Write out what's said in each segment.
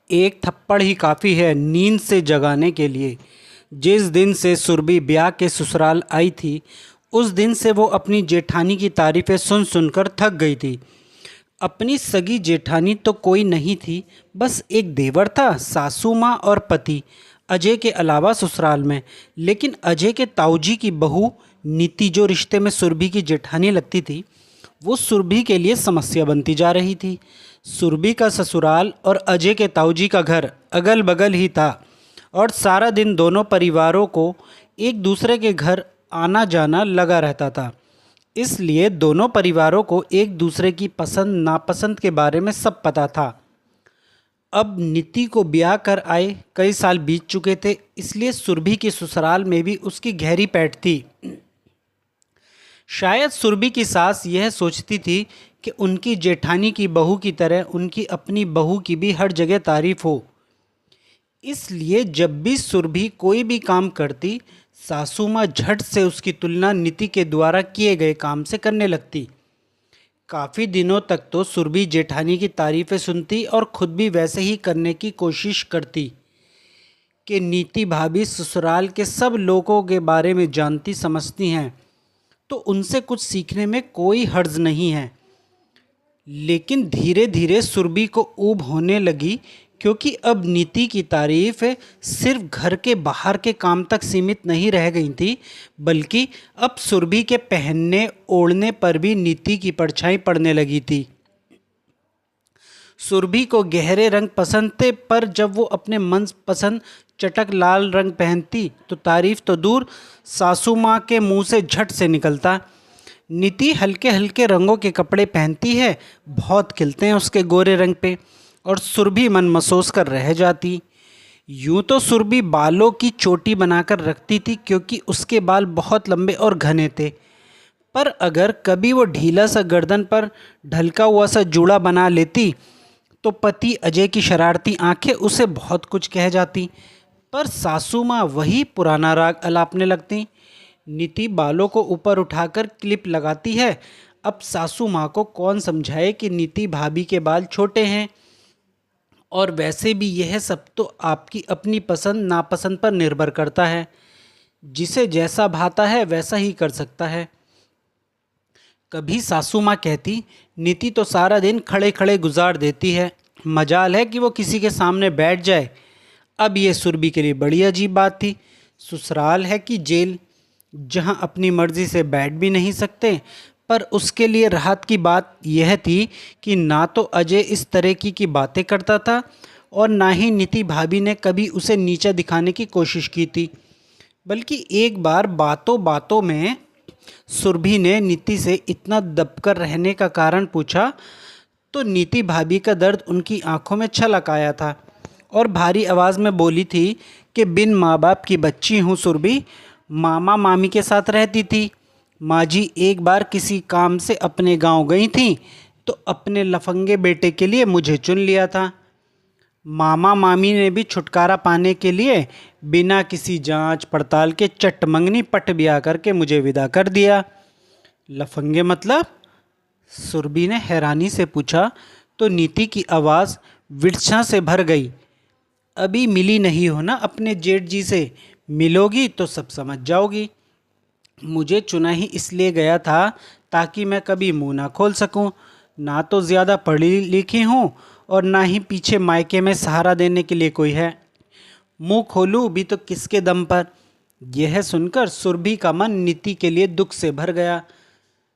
एक थप्पड़ ही काफ़ी है नींद से जगाने के लिए। जिस दिन से सुरभि ब्याह के ससुराल आई थी, उस दिन से वो अपनी जेठानी की तारीफ़ें सुन सुनकर थक गई थी। अपनी सगी जेठानी तो कोई नहीं थी, बस एक देवर था, सासू माँ और पति अजय के अलावा ससुराल में। लेकिन अजय के ताऊजी की बहू नीति, जो रिश्ते में सुरभि की जेठानी लगती थी, वो सुरभि के लिए समस्या बनती जा रही थी। सुरभि का ससुराल और अजय के ताऊजी का घर अगल बगल ही था और सारा दिन दोनों परिवारों को एक दूसरे के घर आना जाना लगा रहता था। इसलिए दोनों परिवारों को एक दूसरे की पसंद नापसंद के बारे में सब पता था। अब नीति को ब्याह कर आए कई साल बीत चुके थे, इसलिए सुरभि के ससुराल में भी उसकी गहरी पैठ थी। शायद सुरभि की सास यह सोचती थी कि उनकी जेठानी की बहू की तरह उनकी अपनी बहू की भी हर जगह तारीफ हो। इसलिए जब भी सुरभि कोई भी काम करती, सासू माँ झट से उसकी तुलना नीति के द्वारा किए गए काम से करने लगती। काफ़ी दिनों तक तो सुरभि जेठानी की तारीफ़ें सुनती और खुद भी वैसे ही करने की कोशिश करती कि नीति भाभी ससुराल के सब लोगों के बारे में जानती समझती हैं, तो उनसे कुछ सीखने में कोई हर्ज नहीं है। लेकिन धीरे धीरे सुरभि को ऊब होने लगी, क्योंकि अब नीति की तारीफ सिर्फ घर के बाहर के काम तक सीमित नहीं रह गई थी, बल्कि अब सुरभि के पहनने ओढ़ने पर भी नीति की परछाई पड़ने लगी थी। सुरभि को गहरे रंग पसंद थे, पर जब वो अपने मन पसंद चटक लाल रंग पहनती तो तारीफ तो दूर, सासू माँ के मुंह से झट से निकलता, नीति हल्के हल्के रंगों के कपड़े पहनती है, बहुत खिलते हैं उसके गोरे रंग पे। और सुरभि मन महसूस कर रह जाती। यूं तो सुरभि बालों की चोटी बनाकर रखती थी, क्योंकि उसके बाल बहुत लंबे और घने थे। पर अगर कभी वो ढीला सा गर्दन पर ढलका हुआ सा जूड़ा बना लेती, तो पति अजय की शरारती आंखें उसे बहुत कुछ कह जाती। पर सासू माँ वही पुराना राग अलापने लगती। नीति बालों को ऊपर उठाकर क्लिप लगाती है। अब सासू माँ को कौन समझाए कि नीति भाभी के बाल छोटे हैं, और वैसे भी यह सब तो आपकी अपनी पसंद नापसंद पर निर्भर करता है। जिसे जैसा भाता है वैसा ही कर सकता है। कभी सासू माँ कहती, नीति तो सारा दिन खड़े खड़े गुजार देती है, मजाल है कि वो किसी के सामने बैठ जाए। अब ये सुरभि के लिए बड़ी अजीब बात थी। ससुराल है कि जेल, जहाँ अपनी मर्जी से बैठ भी नहीं सकते। पर उसके लिए राहत की बात यह थी कि ना तो अजय इस तरह की बातें करता था, और ना ही नीति भाभी ने कभी उसे नीचा दिखाने की कोशिश की थी। बल्कि एक बार बातों बातों में सुरभि ने नीति से इतना दबकर रहने का कारण पूछा, तो नीति भाभी का दर्द उनकी आंखों में छलक आया था और भारी आवाज़ में बोली थी कि बिन माँ बाप की बच्ची हूँ सुरभि, मामा मामी के साथ रहती थी। माँ जी एक बार किसी काम से अपने गांव गई थी, तो अपने लफंगे बेटे के लिए मुझे चुन लिया था। मामा मामी ने भी छुटकारा पाने के लिए बिना किसी जांच पड़ताल के चट मंगनी पट ब्याह करके मुझे विदा कर दिया। लफंगे मतलब? सुरभि ने हैरानी से पूछा, तो नीति की आवाज़ विरछा से भर गई। अभी मिली नहीं हो ना अपने जेठ जी से, मिलोगी तो सब समझ जाओगी। मुझे चुना ही इसलिए गया था ताकि मैं कभी मुंह ना खोल सकूं। ना तो ज़्यादा पढ़ी लिखी हूँ और ना ही पीछे मायके में सहारा देने के लिए कोई है। मुंह खोलूँ भी तो किसके दम पर? यह सुनकर सुरभि का मन नीति के लिए दुख से भर गया।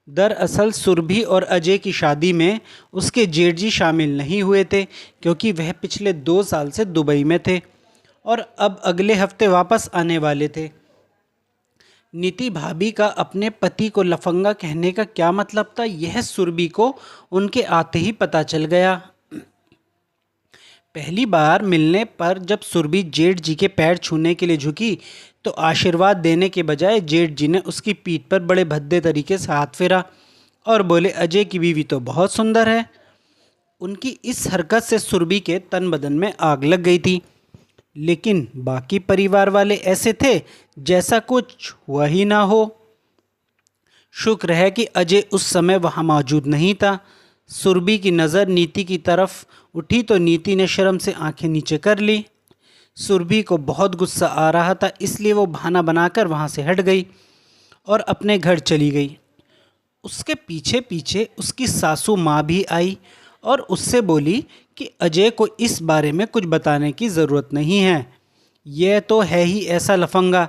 दरअसल सुरभि और अजय की शादी में उसके जेठ जी शामिल नहीं हुए थे, क्योंकि वह पिछले 2 साल से दुबई में थे और अब अगले हफ्ते वापस आने वाले थे। नीति भाभी का अपने पति को लफंगा कहने का क्या मतलब था, यह सुरभि को उनके आते ही पता चल गया। पहली बार मिलने पर जब सुरभि जेठ जी के पैर छूने के लिए झुकी, तो आशीर्वाद देने के बजाय जेठ जी ने उसकी पीठ पर बड़े भद्दे तरीके से हाथ फेरा और बोले, अजय की बीवी तो बहुत सुंदर है। उनकी इस हरकत से सुरभि के तन बदन में आग लग गई थी। लेकिन बाकी परिवार वाले ऐसे थे जैसा कुछ हुआ ही ना हो। शुक्र है कि अजय उस समय वहाँ मौजूद नहीं था। सुरभि की नज़र नीति की तरफ उठी तो नीति ने शर्म से आंखें नीचे कर ली। सुरभि को बहुत गुस्सा आ रहा था, इसलिए वो बहाना बनाकर वहाँ से हट गई और अपने घर चली गई। उसके पीछे पीछे उसकी सासू माँ भी आई और उससे बोली कि अजय को इस बारे में कुछ बताने की ज़रूरत नहीं है, यह तो है ही ऐसा लफंगा,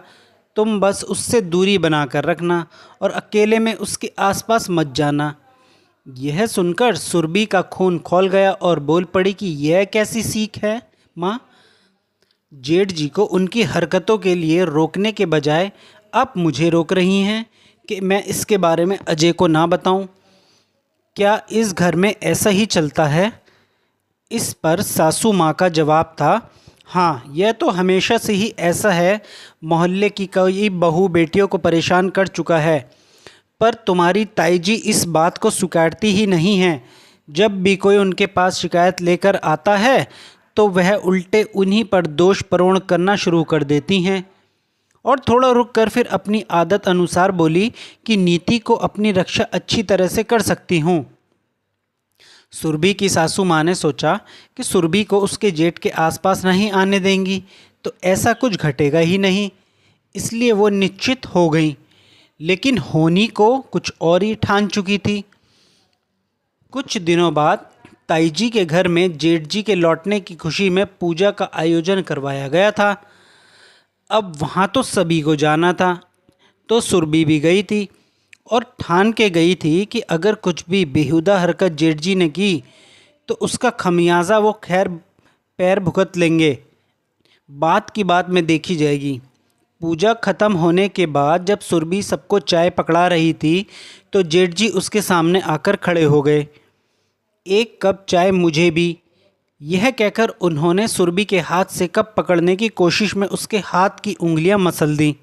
तुम बस उससे दूरी बना कर रखना और अकेले में उसके आसपास मत जाना। यह सुनकर सुरभि का खून खौल गया और बोल पड़ी कि यह कैसी सीख है माँ? जेठ जी को उनकी हरकतों के लिए रोकने के बजाय आप मुझे रोक रही हैं कि मैं इसके बारे में अजय को ना बताऊं। क्या इस घर में ऐसा ही चलता है? इस पर सासू माँ का जवाब था, हाँ, यह तो हमेशा से ही ऐसा है। मोहल्ले की कई बहू बेटियों को परेशान कर चुका है, पर तुम्हारी ताई जी इस बात को स्वीकारती ही नहीं है। जब भी कोई उनके पास शिकायत लेकर आता है तो वह उल्टे उन्हीं पर दोष प्रोण करना शुरू कर देती हैं। और थोड़ा रुक कर फिर अपनी आदत अनुसार बोली कि नीति को अपनी रक्षा अच्छी तरह से कर सकती हूँ। सुरभि की सासू माँ ने सोचा कि सुरभि को उसके जेठ के आसपास नहीं आने देंगी तो ऐसा कुछ घटेगा ही नहीं, इसलिए वो निश्चित हो गई। लेकिन होनी को कुछ और ही ठान चुकी थी। कुछ दिनों बाद ताई जी के घर में जेठ जी के लौटने की खुशी में पूजा का आयोजन करवाया गया था। अब वहाँ तो सभी को जाना था, तो सुरभि भी गई थी और ठान के गई थी कि अगर कुछ भी बेहुदा हरकत जेठ जी ने की तो उसका खमियाजा वो खैर पैर भुगत लेंगे। बात की बात में देखी जाएगी। पूजा खत्म होने के बाद जब सुरभि सबको चाय पकड़ा रही थी तो जेठ जी उसके सामने आकर खड़े हो गए। एक कप चाय मुझे भी, यह कहकर उन्होंने सुरभि के हाथ से कप पकड़ने की कोशिश में उसके हाथ की उंगलियां मसल दी।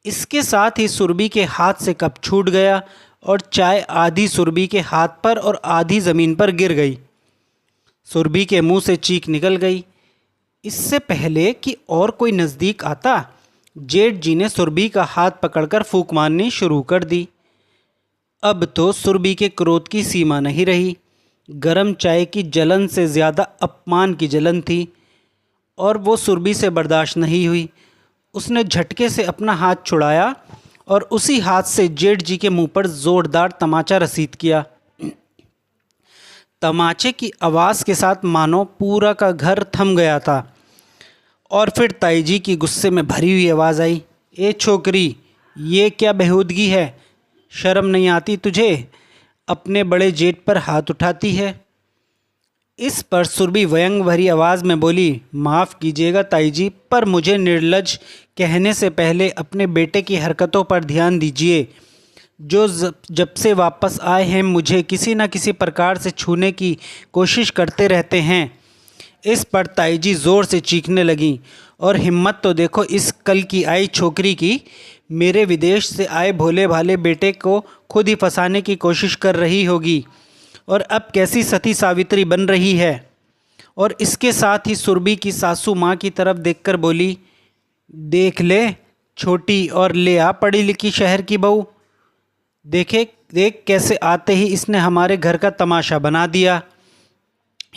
इसके साथ ही सुरभि के हाथ से कप छूट गया और चाय आधी सुरभि के हाथ पर और आधी ज़मीन पर गिर गई। सुरभि के मुंह से चीख निकल गई। इससे पहले कि और कोई नज़दीक आता, जेठ जी ने सुरभि का हाथ पकड़कर फूंक मारनी शुरू कर दी। अब तो सुरभि के क्रोध की सीमा नहीं रही। गरम चाय की जलन से ज़्यादा अपमान की जलन थी और वो सुरभि से बर्दाश्त नहीं हुई। उसने झटके से अपना हाथ छुड़ाया और उसी हाथ से जेठ जी के मुंह पर ज़ोरदार तमाचा रसीद किया। तमाचे की आवाज़ के साथ मानो पूरा का घर थम गया था। और फिर ताई जी की गुस्से में भरी हुई आवाज़ आई, ए छोकरी, ये क्या बेहूदगी है? शर्म नहीं आती तुझे? अपने बड़े जेठ पर हाथ उठाती है। इस पर सुरभि व्यंग भरी आवाज़ में बोली, माफ़ कीजिएगा ताई जी, पर मुझे निर्लज कहने से पहले अपने बेटे की हरकतों पर ध्यान दीजिए। जो जब से वापस आए हैं मुझे किसी न किसी प्रकार से छूने की कोशिश करते रहते हैं। इस पर ताई जी ज़ोर से चीखने लगीं, और हिम्मत तो देखो इस कल की आई छोकरी की, मेरे विदेश से आए भोले भाले बेटे को खुद ही फंसाने की कोशिश कर रही होगी और अब कैसी सती सावित्री बन रही है। और इसके साथ ही सुरभि की सासू माँ की तरफ देखकर बोली, देख ले छोटी, और ले आ पढ़ी लिखी शहर की बहू। देख कैसे आते ही इसने हमारे घर का तमाशा बना दिया।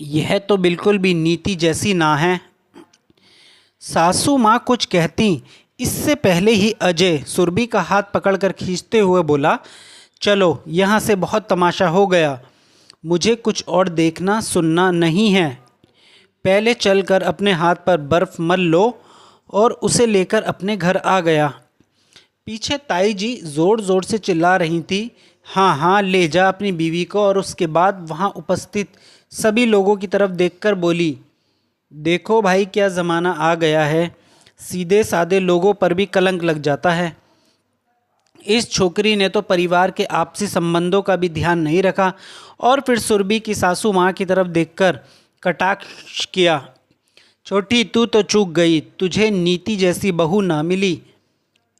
यह तो बिल्कुल भी नीति जैसी ना है। सासू माँ कुछ कहती इससे पहले ही अजय सुरभि का हाथ पकड़कर खींचते हुए बोला, चलो यहाँ से बहुत तमाशा हो गया, मुझे कुछ और देखना सुनना नहीं है। पहले चलकर अपने हाथ पर बर्फ़ मल लो, और उसे लेकर अपने घर आ गया। पीछे ताई जी ज़ोर ज़ोर से चिल्ला रही थी, हाँ हाँ ले जा अपनी बीवी को। और उसके बाद वहाँ उपस्थित सभी लोगों की तरफ देखकर बोली, देखो भाई क्या ज़माना आ गया है, सीधे साधे लोगों पर भी कलंक लग जाता है। इस छोकरी ने तो परिवार के आपसी संबंधों का भी ध्यान नहीं रखा। और फिर सुरभि की सासू माँ की तरफ देखकर कटाक्ष किया, छोटी तू तो चूक गई, तुझे नीति जैसी बहू ना मिली।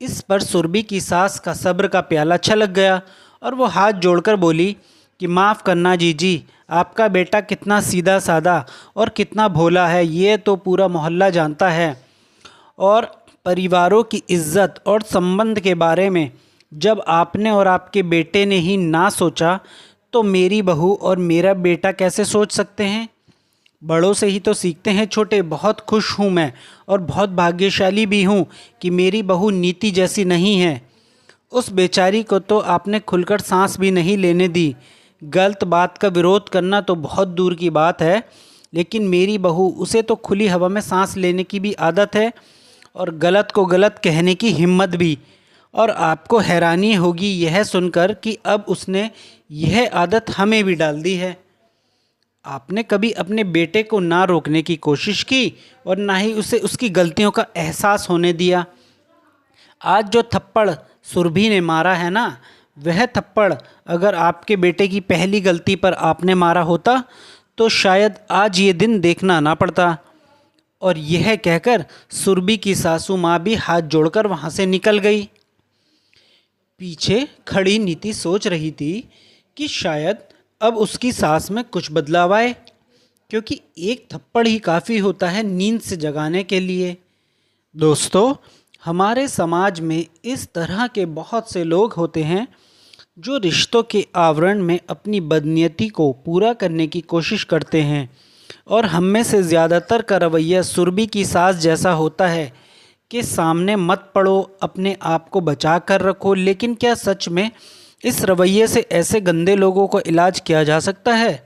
इस पर सुरभि की सास का सब्र का प्याला छलक गया और वो हाथ जोड़कर बोली कि माफ़ करना जीजी, आपका बेटा कितना सीधा साधा और कितना भोला है ये तो पूरा मोहल्ला जानता है। और परिवारों की इज्जत और संबंध के बारे में जब आपने और आपके बेटे ने ही ना सोचा तो मेरी बहू और मेरा बेटा कैसे सोच सकते हैं? बड़ों से ही तो सीखते हैं छोटे। बहुत खुश हूँ मैं और बहुत भाग्यशाली भी हूँ कि मेरी बहू नीति जैसी नहीं है। उस बेचारी को तो आपने खुलकर सांस भी नहीं लेने दी। गलत बात का विरोध करना तो बहुत दूर की बात है, लेकिन मेरी बहू, उसे तो खुली हवा में सांस लेने की भी आदत है और गलत को गलत कहने की हिम्मत भी। और आपको हैरानी होगी यह सुनकर कि अब उसने यह आदत हमें भी डाल दी है। आपने कभी अपने बेटे को ना रोकने की कोशिश की और ना ही उसे उसकी गलतियों का एहसास होने दिया। आज जो थप्पड़ सुरभि ने मारा है ना, वह थप्पड़ अगर आपके बेटे की पहली गलती पर आपने मारा होता तो शायद आज ये दिन देखना ना पड़ता। और यह कहकर सुरभि की सासू माँ भी हाथ जोड़कर वहाँ से निकल गई। पीछे खड़ी नीति सोच रही थी कि शायद अब उसकी सास में कुछ बदलाव आए, क्योंकि एक थप्पड़ ही काफ़ी होता है नींद से जगाने के लिए। दोस्तों, हमारे समाज में इस तरह के बहुत से लोग होते हैं जो रिश्तों के आवरण में अपनी बदनीयती को पूरा करने की कोशिश करते हैं, और हम में से ज़्यादातर का रवैया सुरभि की सास जैसा होता है कि सामने मत पड़ो, अपने आप को बचा कर रखो। लेकिन क्या सच में इस रवैये से ऐसे गंदे लोगों को इलाज किया जा सकता है?